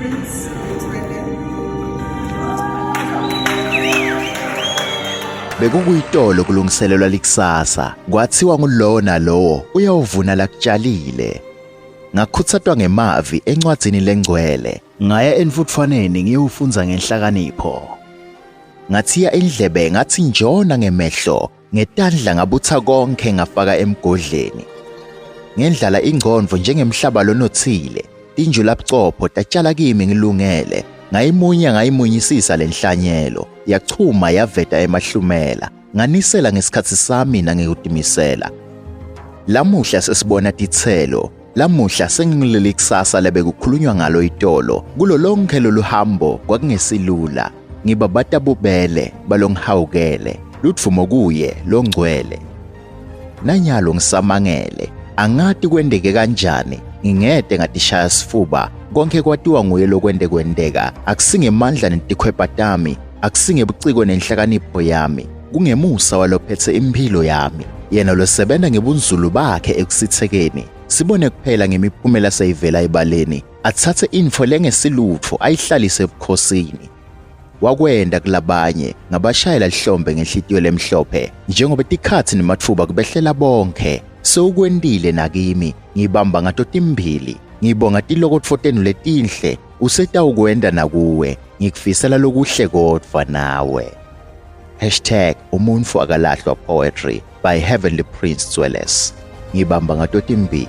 Prince Tsweles. Bekukuyitolo kulungiselelwa likusasa, kwathiwa ngulona lowo uyawuvuna lakutshalile. Ngakhutsatwa ngemavi encwadzini lengcwele, ngaya enfutfwaneni ngiyufunza ngenhlakanipho. Ngathiya indlebe ngathi njona ngemehlo, ngetandla ngabutha konke ngafaka emgodleni. Ngendlala ingcondvo njengemhlaba lonothile, tinjulabuchopho tatshala kimi ngilungele. Ngayimunyisisa lenhlanyelo, yachuma yaveta emahlumela, nganisela ngesikhatsi sami nangekutimisela. Lamuhla sesibona titselo, lamuhla sengileli kusasa lebekukhulunywa ngalo itolo, kulo lonke lolu hambo kwakungesilula. Ngibabata bubele balongihawukele, lutfumo kuye longcwele. Nanyalo ngisamangele, angati kwendeke kanjani, ngingede ngatishaya sifuba. Konke kwatiwa nguye lokwendeka, akusingemandla netikhwepa tami, akusingebuciko nenhlakanipho yami, kungemusa walophethe impilo yami, yena losebenta ngebunzulu bakhe ekusithekeni. Sibone kuphela ngemiphumela seyivela ebaleni, athathe info lengesilutho ayihlalise ebukhosini. Wakwenda kulabanye ngabashayela lihlombe ngenhlitiyo lemhlophe, njengoba tikhathi nematfuba kubehlela bonke. Sewukwendile nakimi, ngibamba ngatotimbili. Ngibonga tilokotfo tenu letinhle, usetawukwenda nakuwe, ngikufisela lokuhle kodvwa nawe. #umuntfu akalahlwa poetry by Heavenly Prince Tsweles. Ngibamba ngatotimbili.